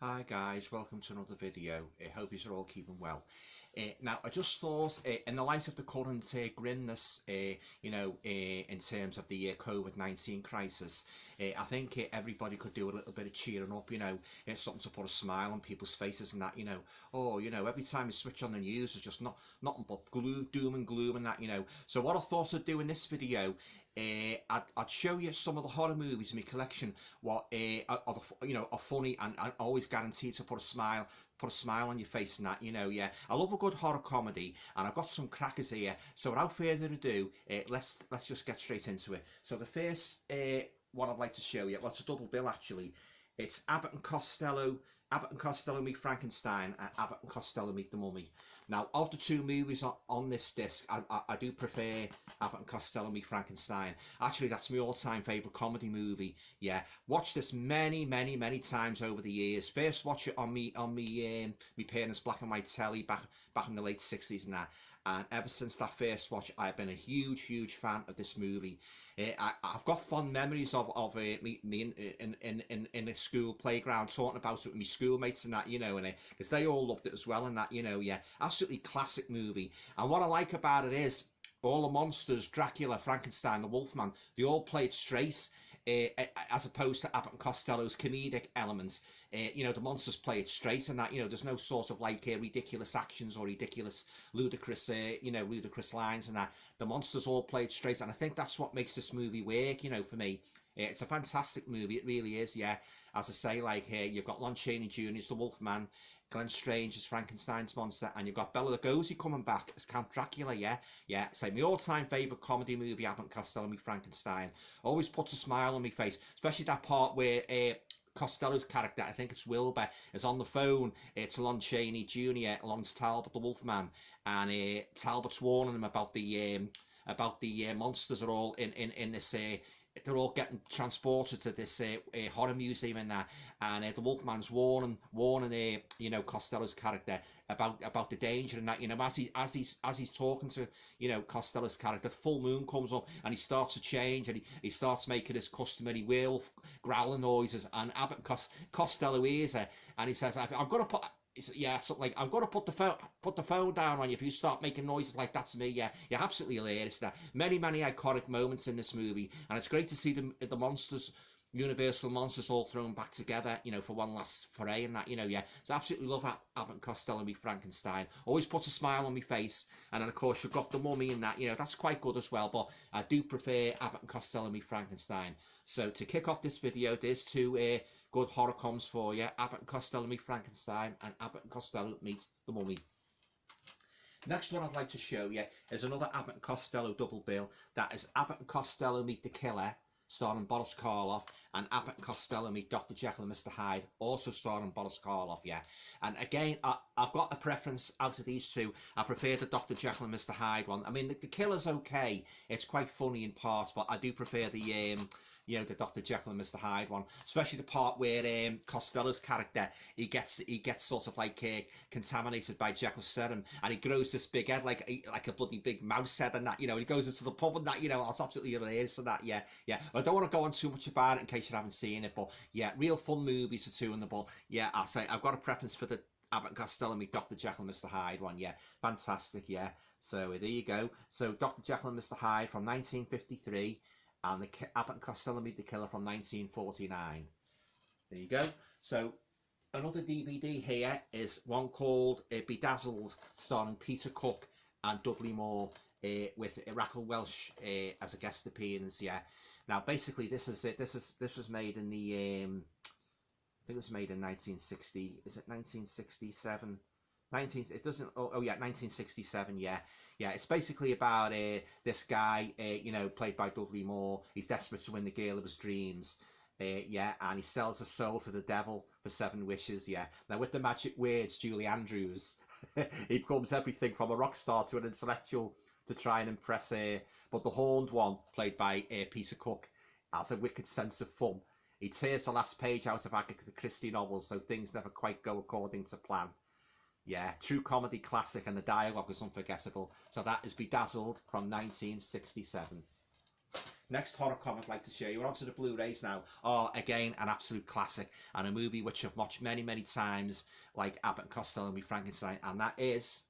Hi guys, welcome to another video. I hope you're all keeping well. Now, I just thought, in the light of the current grimness, in terms of the COVID-19 crisis, I think everybody could do a little bit of cheering up, something to put a smile on people's faces and that, every time you switch on the news, it's just nothing but doom and gloom and that, So what I thought I'd do in this video, I'd show you some of the horror movies in my collection, what are funny and always guaranteed to put a smile on your face and that, yeah. I love a good horror comedy, and I've got some crackers here. So without further ado, let's just get straight into it. So the first one I'd like to show you, well, it's a double bill actually. It's Abbott and Costello Meet Frankenstein, and Abbott and Costello Meet the Mummy. Now, of the two movies on this disc, I do prefer Abbott and Costello Meet Frankenstein. Actually, that's my all-time favourite comedy movie. Yeah, watched this many times over the years. First watch it on me parents' black and white telly back in the late 60s and that. And ever since that first watch, I've been a huge fan of this movie. I've got fond memories of me in a school playground talking about it with my schoolmates and that, and because they all loved it as well and that, yeah, absolutely classic movie. And what I like about it is all the monsters, Dracula, Frankenstein, the Wolfman, they all played straight, as opposed to Abbott and Costello's comedic elements. The monsters play it straight and that, there's no sort of like ridiculous actions or ridiculous, ludicrous lines and that. The monsters all played straight, and I think that's what makes this movie work, for me. It's a fantastic movie, it really is, yeah. As I say, like, you've got Lon Chaney Jr. as the Wolfman, Glenn Strange as Frankenstein's monster, and you've got Bela Lugosi coming back as Count Dracula, yeah. So my all-time favourite comedy movie, Abbott and Costello Meet Frankenstein. Always puts a smile on my face, especially that part where Costello's character, I think it's Wilbur, is on the phone to Lon Chaney Jr., Lawrence Talbot, the Wolfman, and Talbot's warning him about the monsters are all in this. They're all getting transported to this horror museum and that, and the Wolfman's warning Costello's character about the danger and that, as he's talking to Costello's character, the full moon comes up and he starts to change, and he starts making his customary werewolf growling noises, and Abbott Costello hears it, and he says, "I'm gonna put." Something like, "I'm going to put the phone down on you if you start making noises like that to me." Yeah, you're absolutely hilarious. That many iconic moments in this movie, and it's great to see the monsters, Universal monsters, all thrown back together, for one last foray and that, yeah. So I absolutely love Abbott and Costello Meet Frankenstein. Always puts a smile on my face. And then of course you've got the Mummy and that, that's quite good as well. But I do prefer Abbott and Costello Meet Frankenstein. So to kick off this video, there's two good horror coms for you: Abbott and Costello Meet Frankenstein and Abbott and Costello Meet the Mummy. Next one I'd like to show you is another Abbott and Costello double bill. That is Abbott and Costello Meet the Killer, starring Boris Karloff, and Abbott and Costello Meet Dr. Jekyll and Mr. Hyde, also starring Boris Karloff, yeah. And again, I've got a preference out of these two. I prefer the Dr. Jekyll and Mr. Hyde one. I mean, the Killer's okay. It's quite funny in parts, but I do prefer the Dr. Jekyll and Mr. Hyde one, especially the part where Costello's character, he gets sort of like contaminated by Jekyll's serum, and he grows this big head like a bloody big mouse head and that, and he goes into the pub and that, it's absolutely hilarious and that, yeah. I don't want to go on too much about it in case you haven't seen it, but yeah, real fun movies, the two in the ball. Yeah, I'll say I've got a preference for the Abbott and Costello Meet Dr. Jekyll and Mr. Hyde one, yeah, fantastic, yeah. So there you go. So Dr. Jekyll and Mr. Hyde from 1953. And the Abbott and Costello Meet the Killer from 1949. There you go. So another DVD here is one called Bedazzled, starring Peter Cook and Dudley Moore, with Raquel Welch as a guest appearance. Yeah. Now basically this is it. This was made in the I think it was made in 1960. Is it 1967? 1967, yeah. It's basically about this guy, played by Dudley Moore. He's desperate to win the girl of his dreams, and he sells his soul to the devil for 7 wishes, yeah. Now with the magic words, Julie Andrews, he becomes everything from a rock star to an intellectual to try and impress her. But the horned one, played by Peter Cook, has a wicked sense of fun. He tears the last page out of Agatha Christie novels, so things never quite go according to plan. Yeah, true comedy classic, and the dialogue is unforgettable. So that is Bedazzled from 1967. Next horror comic I'd like to show you. We're onto the Blu-rays now. Oh, again, an absolute classic and a movie which I've watched many, many times, like Abbot and Costello and Frankenstein, and that is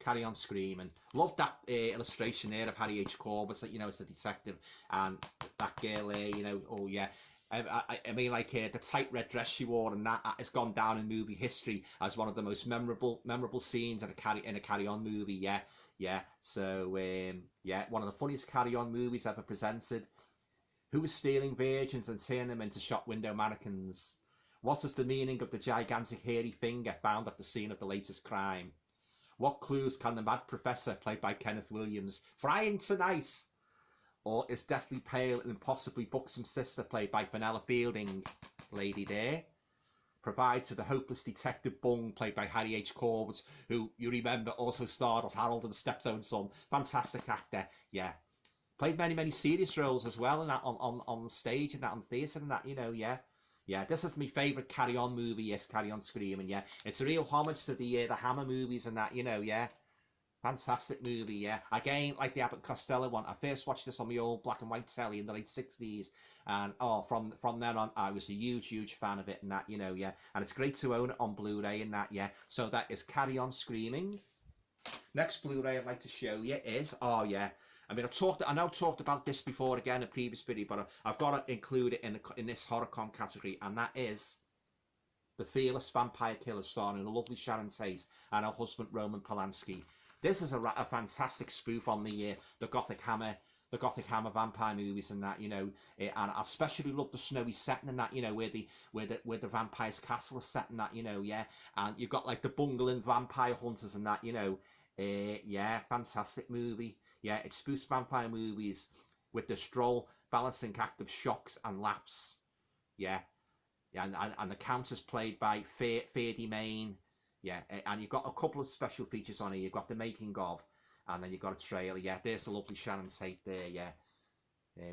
Carry On Screaming. Love that illustration there of Harry H. Corbett, you know, as a detective, and that girl there, you know, oh yeah. I mean, like the tight red dress she wore, and that has gone down in movie history as one of the most memorable scenes in a Carry On movie. Yeah, yeah. So yeah, one of the funniest Carry On movies ever presented. Who was stealing virgins and turning them into shop window mannequins? What is the meaning of the gigantic hairy finger found at the scene of the latest crime? What clues can the mad professor, played by Kenneth Williams, find tonight? Or is deathly pale and impossibly buxom sister, played by Fenella Fielding, lady there, provide to the hopeless detective Bung, played by Harry H. Corbett, who you remember also starred as Harold and Steptoe Son. Fantastic actor, yeah. Played many serious roles as well in that on the stage and that on the theatre and that, you know, yeah. Yeah, this is my favourite Carry On movie, yes, Carry On Screaming, yeah. It's a real homage to the Hammer movies and that, you know, yeah. Fantastic movie, yeah. Again, like the Abbott Costello one, I first watched this on my old black and white telly in the late 60s, and oh, from then on, I was a huge fan of it and that, you know, yeah. And it's great to own it on Blu-ray and that, yeah. So that is Carry On Screaming. Next Blu-ray I'd like to show you is, oh yeah, I mean, I know talked about this before again in a previous video, but I've got to include it in this horror-com category, and that is The Fearless Vampire Killer, starring the lovely Sharon Tate and her husband Roman Polanski. This is a fantastic spoof on the Gothic Hammer vampire movies and that, you know, and I especially love the snowy setting and that, you know, where the vampire's castle is set and that, you know, yeah, and you've got like the bungling vampire hunters and that, you know, yeah, fantastic movie, yeah, it spoofs vampire movies with the stroll balancing act of shocks and laughs, yeah, yeah, and the count is played by Ferdy Main. Yeah, and you've got a couple of special features on here. You've got the making of, and then you've got a trailer. Yeah, there's the lovely Sharon Tate there. Yeah, there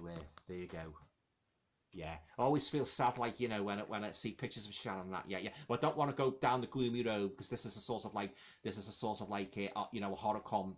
you go. Yeah, I always feel sad, like, you know, when I see pictures of Sharon and that. Yeah, yeah. But I don't want to go down the gloomy road, because this is a sort of like you know, a horror-com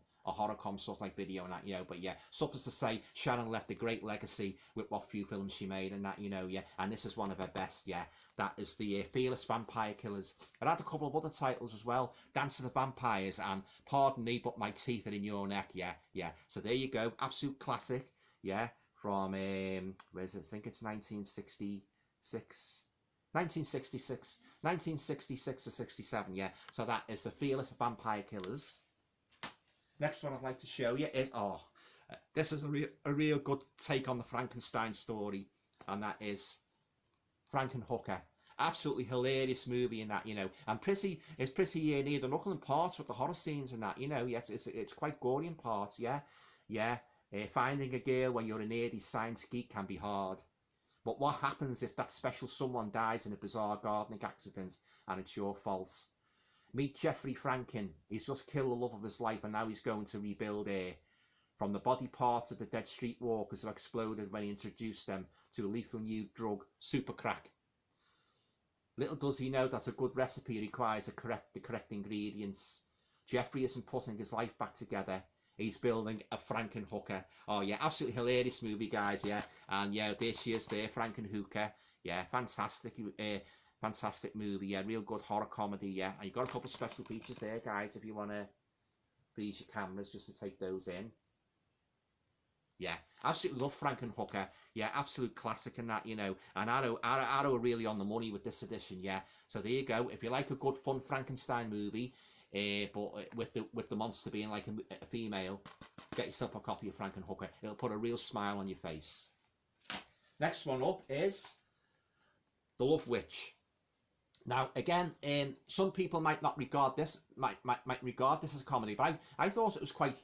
sort of like video and that, you know. But yeah, suffice to say, Sharon left a great legacy with what few films she made and that, you know, yeah. And this is one of her best, yeah. That is the Fearless Vampire Killers. It had a couple of other titles as well, Dance of the Vampires and Pardon Me But My Teeth Are in Your Neck, yeah, yeah. So there you go, absolute classic, yeah, from, where is it? I think it's 1966 to 67, yeah. So that is the Fearless Vampire Killers. Next one I'd like to show you is, this is a real good take on the Frankenstein story, and that is Frankenhooker. Absolutely hilarious movie in that, you know, and it's pretty near the knuckling parts with the horror scenes and that, you know. Yes, it's quite gory in parts, yeah, yeah. Finding a girl when you're a nerdy science geek can be hard, but what happens if that special someone dies in a bizarre gardening accident and it's your fault? Meet Jeffrey Franken. He's just killed the love of his life, and now he's going to rebuild her from the body parts of the dead streetwalkers who exploded when he introduced them to a lethal new drug, super crack. Little does he know that a good recipe requires the correct ingredients. Jeffrey isn't putting his life back together. He's building a Frankenhooker. Oh yeah, absolutely hilarious movie, guys, yeah. And yeah, there she is there, Frankenhooker. Yeah, fantastic movie, yeah, real good horror comedy, yeah. And you've got a couple of special features there, guys, if you want to freeze your cameras just to take those in. Yeah, absolutely love Frankenhooker. Yeah, absolute classic and that, you know. And Arrow are really on the money with this edition, yeah. So there you go. If you like a good fun Frankenstein movie, but with the monster being like a female, get yourself a copy of Frankenhooker. It'll put a real smile on your face. Next one up is The Love Witch. Now, again, some people might not regard this, might regard this as a comedy, but I thought it was quite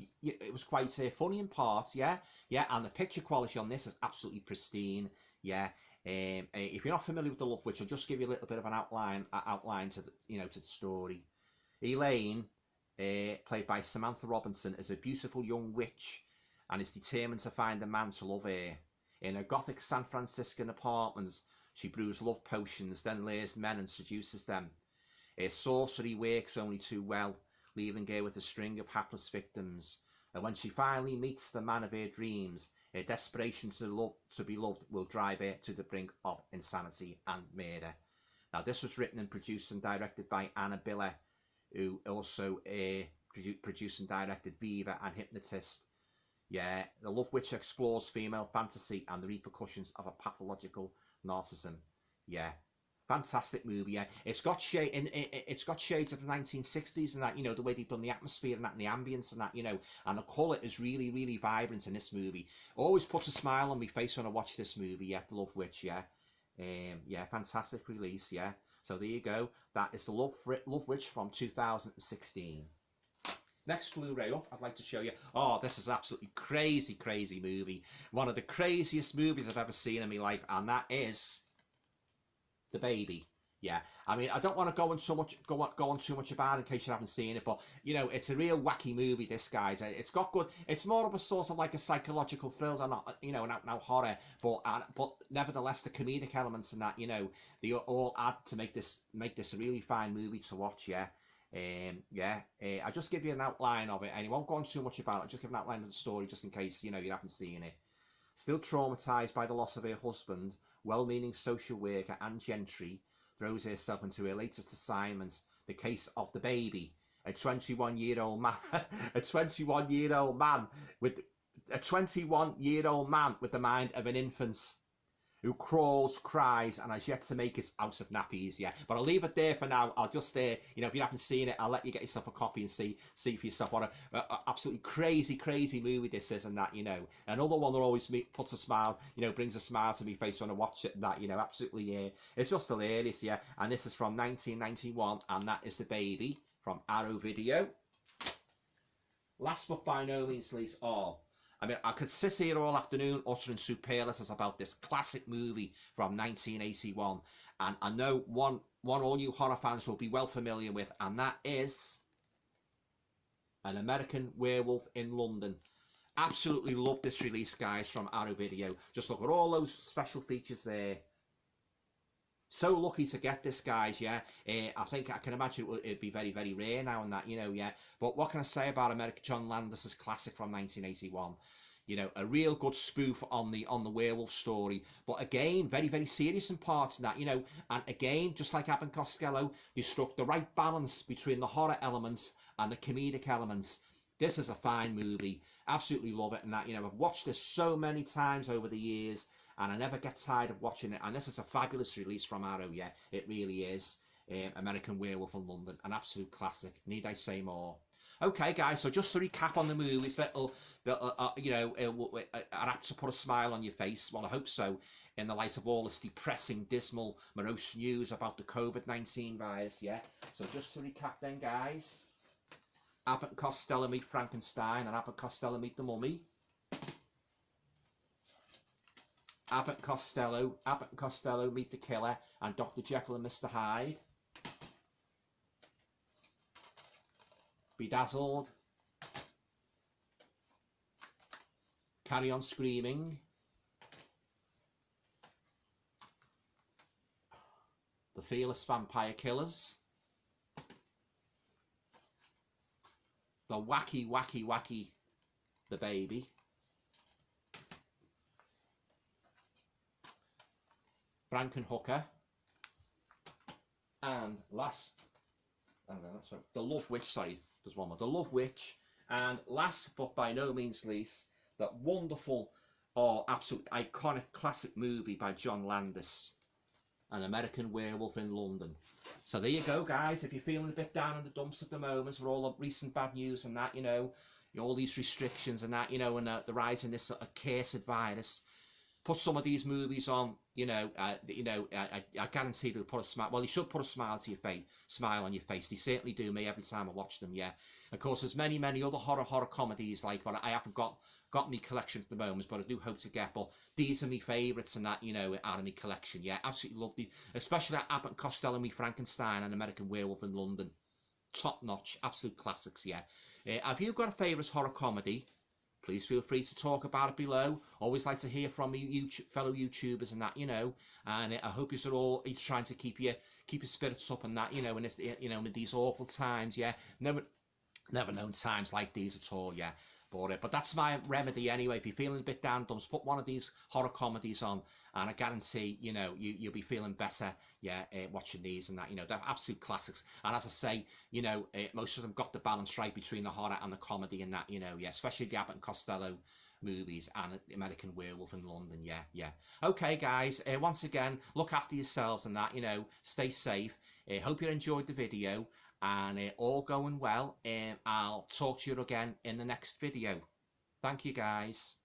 funny in parts, yeah, yeah, and the picture quality on this is absolutely pristine, yeah. If you're not familiar with The Love Witch, I'll just give you a little bit of an outline to the story. Elaine, played by Samantha Robinson, is a beautiful young witch, and is determined to find a man to love her. In a gothic San Franciscan apartment, she brews love potions, then lures men and seduces them. Her sorcery works only too well, leaving her with a string of hapless victims. And when she finally meets the man of her dreams, her desperation to be loved will drive her to the brink of insanity and murder. Now, this was written and produced and directed by Anna Biller, who also produced and directed Beaver and Hypnotist. Yeah, The Love Witch explores female fantasy and the repercussions of a pathological narcissism. Yeah, fantastic movie. Yeah, it's got shades of the 1960s and that, you know, the way they've done the atmosphere and that, and the ambience and that, you know, and the colour is really, really vibrant in this movie. Always puts a smile on my face when I watch this movie. Yeah, The Love Witch. Yeah, yeah, fantastic release. Yeah, so there you go. That is The Love Witch from 2016. Next Blu-ray up, I'd like to show you. Oh, this is absolutely crazy, crazy movie. One of the craziest movies I've ever seen in my life, and that is The Baby. Yeah, I mean, I don't want to go on too much about it in case you haven't seen it, but you know, it's a real wacky movie. This, guys, it's got good. It's more of a sort of like a psychological thriller, not, you know, not horror, but nevertheless, the comedic elements and that, you know, they all add to make this a really fine movie to watch. Yeah. I'll just give you an outline of it, and I won't go on too much about it. I'll just give an outline of the story, just in case, you know, you haven't seen it. Still traumatised by the loss of her husband, well-meaning social worker Anne Gentry throws herself into her latest assignment, the case of the baby, a 21-year-old man, a 21-year-old man with the mind of an infant, who crawls, cries, and has yet to make it out of nappies. Yeah, but I'll leave it there for now. I'll just, you know, if you haven't seen it, I'll let you get yourself a copy and see for yourself what a absolutely crazy movie this is, and that, you know. Another one that always puts a smile, you know, brings a smile to my face when I watch it, and that, you know, absolutely, yeah. It's just hilarious, yeah. And this is from 1991, and that is The Baby from Arrow Video. Last but by no means least, I mean, I could sit here all afternoon uttering superlatives about this classic movie from 1981, and I know one all you horror fans will be well familiar with, and that is An American Werewolf in London. Absolutely love this release, guys, from Arrow Video. Just look at all those special features there. So lucky to get this, guys. Yeah, I think I can imagine it'd be very, very rare now and that, you know. Yeah, but what can I say about John Landis's classic from 1981? You know, a real good spoof on the werewolf story, but again, very, very serious in parts and that, you know. And again, just like Abbot and Costello, they struck the right balance between the horror elements and the comedic elements. This is a fine movie. Absolutely love it and that, you know. I've watched this so many times over the years, and I never get tired of watching it. And this is a fabulous release from Arrow. Yeah, it really is. American Werewolf in London, an absolute classic. Need I say more? Okay, guys, so just to recap on the movies that you know, are apt to put a smile on your face. Well, I hope so, in the light of all this depressing, dismal, morose news about the COVID-19 virus. Yeah, so just to recap then, guys, Abbot and Costello meet Frankenstein, and Abbot and Costello meet the Mummy. Abbot and Costello meet the Killer, and Dr. Jekyll and Mr. Hyde. Bedazzled. Carry On Screaming. The Fearless Vampire Killers. The wacky The Baby. Frankenhooker. And last, The Love Witch, sorry, there's one more. The Love Witch. And last but by no means least, that wonderful, absolute iconic classic movie by John Landis, An American Werewolf in London. So there you go, guys. If you're feeling a bit down in the dumps at the moment with all the recent bad news and that, you know, all these restrictions and that, you know, and the rise in this accursed virus, put some of these movies on, you know, I guarantee they'll put a smile. Well, you should put a smile on your face. They certainly do me every time I watch them. Yeah. Of course, there's many other horror comedies like, but I haven't got my collection at the moment, but I do hope to get. But these are my favourites and that, you know, out of my collection. Yeah, absolutely love the, especially that Abbot and Costello meet Frankenstein and American Werewolf in London. Top notch, absolute classics. Yeah. Have you got a favourite horror comedy? Please feel free to talk about it below. Always like to hear from you fellow YouTubers and that, you know. And I hope you're all trying to keep your spirits up and that, you know, and it's, you know, in these awful times, yeah. Never known times like these at all, yeah. But that's my remedy anyway. If you're feeling a bit down, just put one of these horror comedies on, and I guarantee, you know, you'll be feeling better, yeah, watching these and that. You know, they're absolute classics. And as I say, you know, most of them got the balance right between the horror and the comedy and that, you know, yeah, especially the Abbot and Costello movies and American Werewolf in London. Yeah. Okay, guys, once again, look after yourselves and that, you know, stay safe. Hope you enjoyed the video, and all going well. I'll talk to you again in the next video. Thank you, guys.